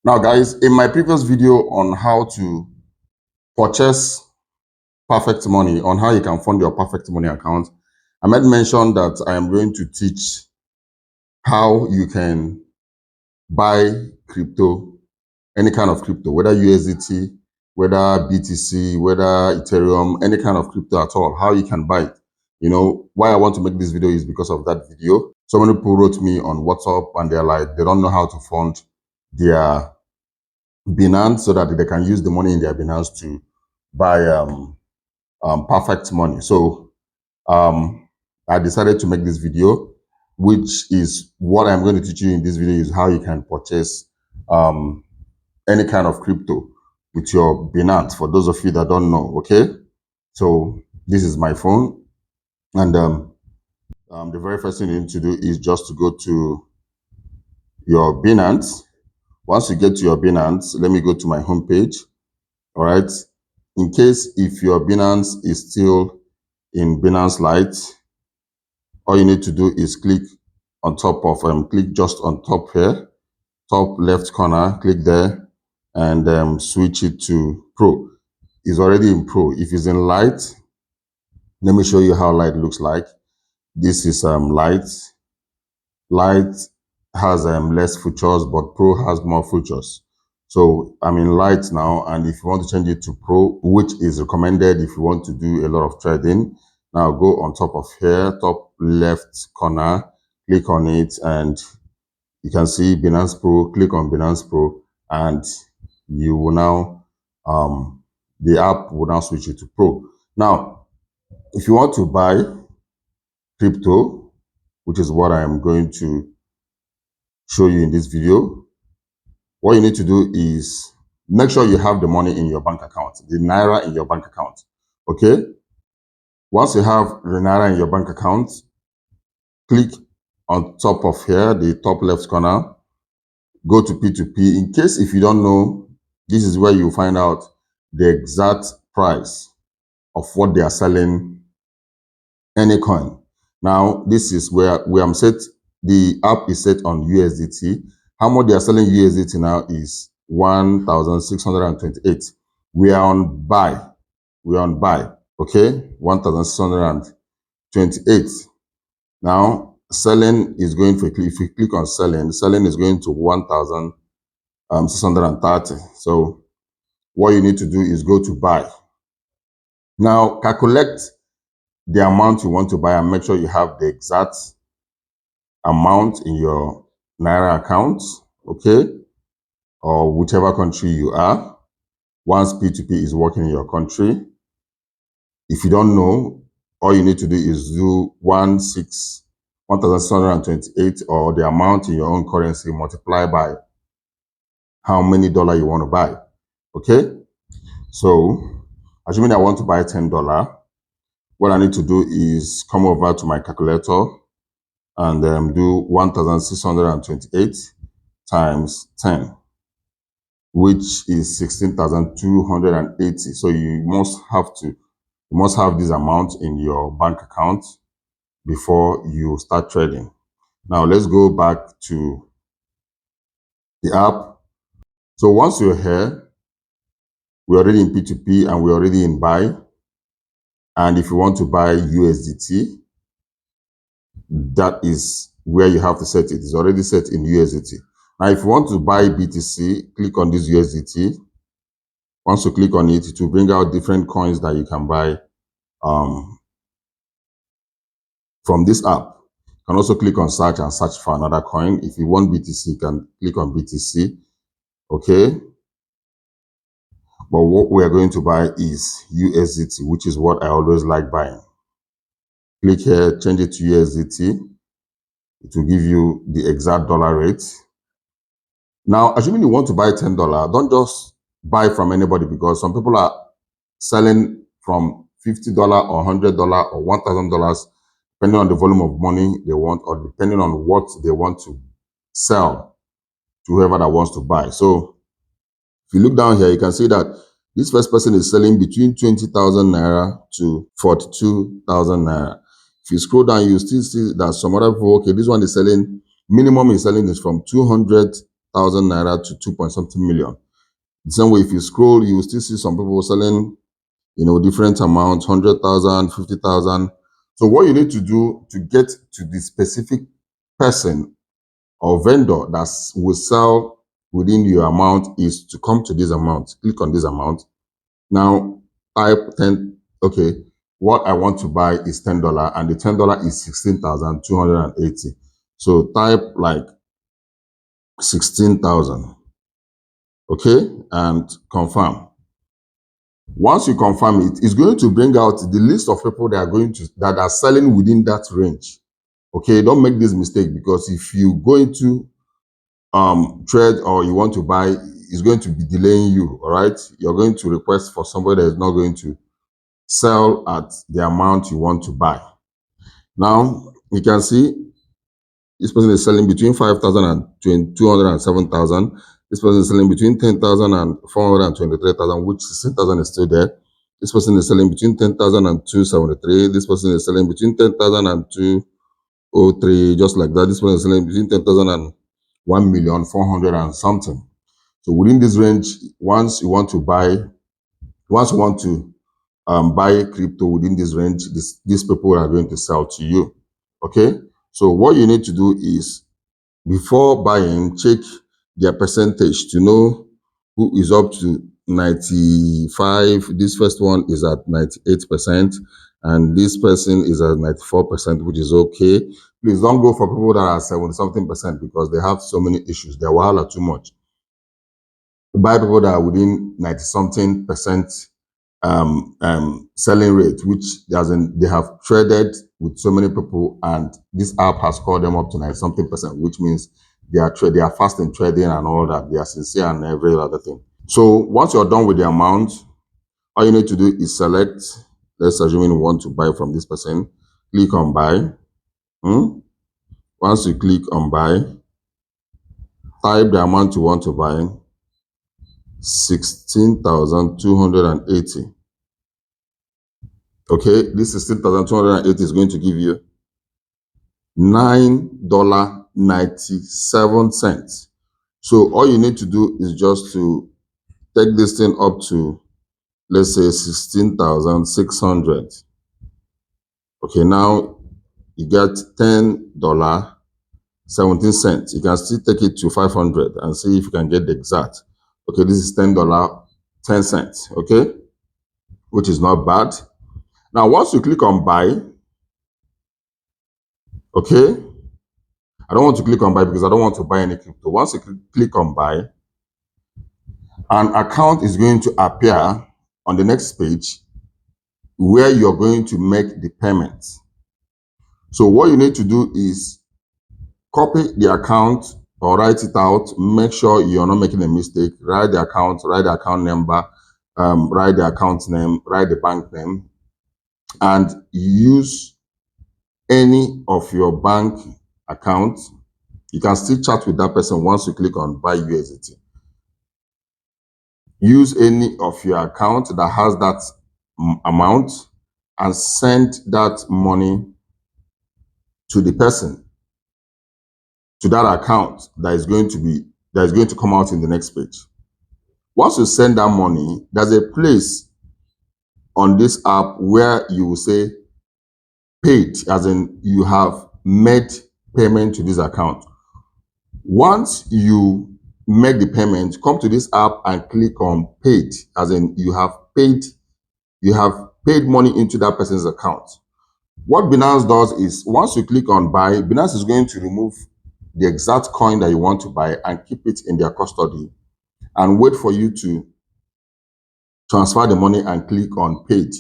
Now, guys, in my previous video on how to purchase perfect money, on how you can fund your perfect money account, I made mention that I am going to teach how you can buy crypto, any kind of crypto, whether USDT, whether BTC, whether Ethereum, any kind of crypto at all, how you can buy it. You know, why I want to make this video is because of that video. So many people wrote me on WhatsApp and they're like, they don't know how to fund their Binance so that they can use the money in their Binance to buy perfect money. So I decided to make this video, which is what I'm going to teach you in this video is how you can purchase any kind of crypto with your Binance. For those of you that don't know, okay? So this is my phone, and the very first thing you need to do is just to go to your Binance. Once you get to your Binance, let me go to my homepage. All right. In case if your Binance is still in Binance Lite, all you need to do is click on top of click just on top here, top left corner, click there, and switch it to Pro. It's already in Pro. If it's in Lite, let me show you how Lite looks like. This is Lite. Lite has less features, but Pro has more features. So I'm in Lite now, and if you want to change it to Pro, which is recommended if you want to do a lot of trading, now go on top of here, top left corner, click on it, and you can see Binance Pro. Click on Binance Pro, and you will now, the app will now switch you to Pro. Now, if you want to buy crypto, which is what I am going to show you in this video, what you need to do is make sure you have the money in your bank account, the Naira in your bank account. Okay. Once you have the Naira in your bank account, click on top of here, the top left corner, go to P2P. In case if you don't know, this is where you find out the exact price of what they are selling any coin. Now, this is where I'm set. The app is set on USDT. How much they are selling USDT now is 1,628. We are on buy. We are on buy. Okay, 1,628. Now, selling is going for, if you click on selling is going to 1,630. So, what you need to do is go to buy. Now, calculate the amount you want to buy and make sure you have the exact amount in your Naira account, okay, or whichever country you are, once P2P is working in your country. If you don't know, all you need to do is do 1,628 or the amount in your own currency multiply by how many dollars you want to buy, okay? So, assuming I want to buy $10, what I need to do is come over to my calculator and do 1,628 times 10, which is 16,280. So you must have this amount in your bank account before you start trading. Now let's go back to the app. So once you're here, we're already in P2P and we're already in buy. And if you want to buy USDT, that is where you have to set it. It's already set in USDT. Now, if you want to buy BTC, click on this USDT. Once you click on it, it will bring out different coins that you can buy from this app. You can also click on search and search for another coin. If you want BTC, you can click on BTC. Okay. But what we are going to buy is USDT, which is what I always like buying. Click here, change it to USDT. It will give you the exact dollar rate. Now, assuming you want to buy $10, don't just buy from anybody, because some people are selling from $50 or $100 or $1,000, depending on the volume of money they want or depending on what they want to sell to whoever that wants to buy. So if you look down here, you can see that this first person is selling between 20,000 Naira to 42,000 Naira. If you scroll down, you still see that some other people, okay, this one is selling, minimum is selling is from 200,000 naira to 2 point something million. The same way, if you scroll, you will still see some people selling, different amounts, 100,000, 50,000. So what you need to do to get to the specific person or vendor that will sell within your amount is to come to this amount. Click on this amount. Now type 10. Okay, what I want to buy is $10, and the $10 is 16,280. So type like 16,000. Okay, and confirm. Once you confirm it, it's going to bring out the list of people that are selling within that range. Okay, don't make this mistake, because if you go into trade or you want to buy, it's going to be delaying you. All right, you're going to request for somebody that is not going to sell at the amount you want to buy. Now you can see this person is selling between 5,000 and 207,000. This person is selling between 10,000 and 423,000, which 16,000 is still there. This person is selling between 10,000 and 273. This person is selling between 10,000 and 203, just like that. This person is selling between 10,000 and 1,400,000 and something. So within this range, once you want to buy crypto within this range, these people are going to sell to you. Okay, so what you need to do is, before buying, check their percentage to know who is up to 95. This first one is at 98%, and this person is at 94%, which is okay. Please don't go for people that are 70 something percent, because they have so many issues. Their wahala too much. Buy people that are within 90 something percent selling rate, which they have traded with so many people, and this app has called them up to 90 something percent, which means they are fast in trading and all that. They are sincere and every other thing. So once you're done with the amount, all you need to do is select. Let's assume you want to buy from this person. Click on buy. Once you click on buy, type the amount you want to buy, 16,280. Okay, this 16,280 is going to give you $9.97. So all you need to do is just to take this thing up to, let's say, 16,600. Okay, now you get $10.17. You can still take it to 500 and see if you can get the exact. Okay, this is $10.10. Okay, which is not bad. Now, once you click on buy, okay, I don't want to click on buy because I don't want to buy any crypto. Once you click on buy, an account is going to appear on the next page where you're going to make the payment. So what you need to do is copy the account or write it out. Make sure you're not making a mistake. Write the account number, write the account name, write the bank name, and use any of your bank account. You can still chat with that person once you click on buy USDT. Use any of your account that has that amount and send that money to the person, to that account that is going to come out in the next page. Once you send that money, there's a place on this app where you will say paid, as in you have made payment to this account. Once you make the payment, come to this app and click on paid, as in you have paid money into that person's account. What Binance does is, once you click on buy, Binance is going to remove the exact coin that you want to buy and keep it in their custody and wait for you to transfer the money and click on paid.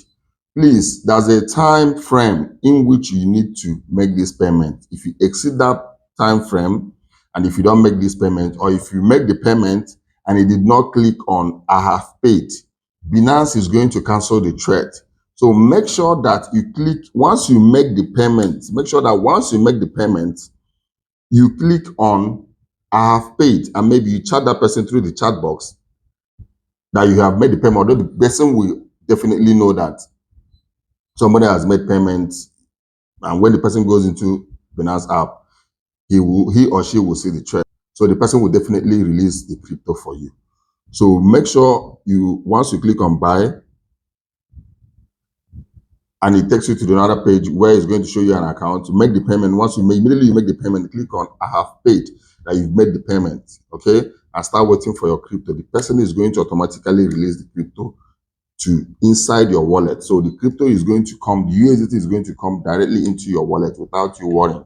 Please, there's a time frame in which you need to make this payment. If you exceed that time frame, and if you don't make this payment, or if you make the payment and it did not click on I have paid, Binance is going to cancel the trade. So make sure that you click, once you make the payment, you click on I have paid, and maybe you chat that person through the chat box that you have made the payment, although the person will definitely know that somebody has made payments. And when the person goes into Binance app, he or she will see the trade. So the person will definitely release the crypto for you. So make sure once you click on buy, and it takes you to another page where it's going to show you an account. Make the payment. Once immediately you make the payment, click on I have paid, that you've made the payment, okay? And start waiting for your crypto. The person is going to automatically release the crypto to inside your wallet. So the crypto is going to come, the USDT is going to come directly into your wallet without you worrying.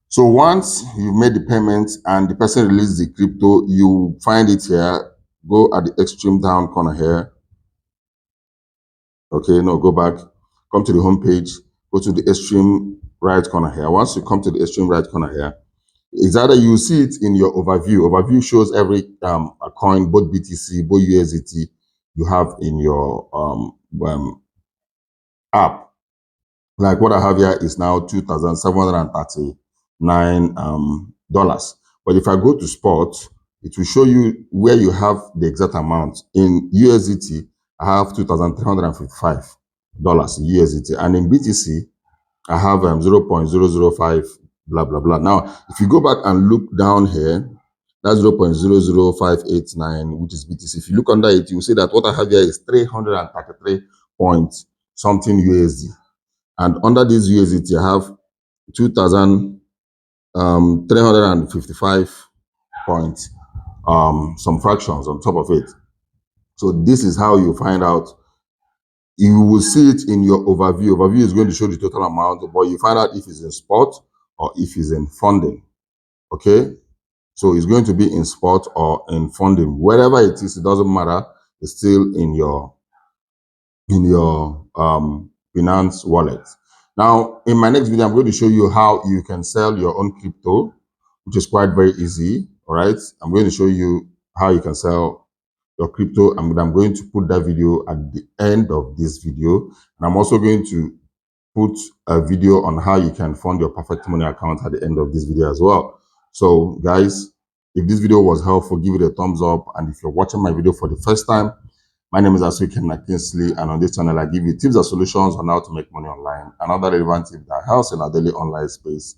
So once you've made the payment and the person releases the crypto, you find it here. Go at the extreme down corner here. Okay, no, go back, come to the home page, go to the extreme right corner here. Once you come to the extreme right corner here, it's either you see it in your overview. Overview shows every a coin, both BTC, both USDT you have in your app. Like what I have here is now $2,739 dollars. But if I go to spot, it will show you where you have the exact amount. In USDT, I have $2,355 in USDT, and in BTC, I have 0.005 blah blah blah. Now, if you go back and look down here, that's 0.000589, which is BTC. If you look under it, you will see that what I have here is 333 point something USD. And under this USDT, I have 2,355 points, some fractions on top of it. So this is how you find out. You will see it in your overview. Overview is going to show the total amount, but you find out if it's in spot or if it's in funding. Okay, so it's going to be in spot or in funding. Wherever it is, it doesn't matter. It's still in your Binance wallet. Now, in my next video, I'm going to show you how you can sell your own crypto, which is quite very easy. All right, I'm going to show you how you can sell your crypto, and I'm going to put that video at the end of this video. And I'm also going to put a video on how you can fund your Perfect Money account at the end of this video as well. So guys, if this video was helpful, give it a thumbs up. And if you're watching my video for the first time, my name is Asuken Kingsley, and on this channel, I give you tips and solutions on how to make money online and other relevant tips that helps in our daily online space.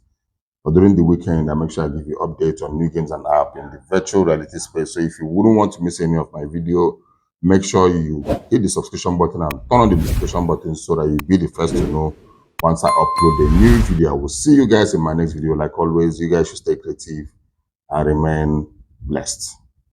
But during the weekend, I make sure I give you updates on new games and apps in the virtual reality space. So if you wouldn't want to miss any of my video, make sure you hit the subscription button and turn on the notification button so that you'll be the first to know once I upload a new video. I will see you guys in my next video. Like always, you guys should stay creative and remain blessed.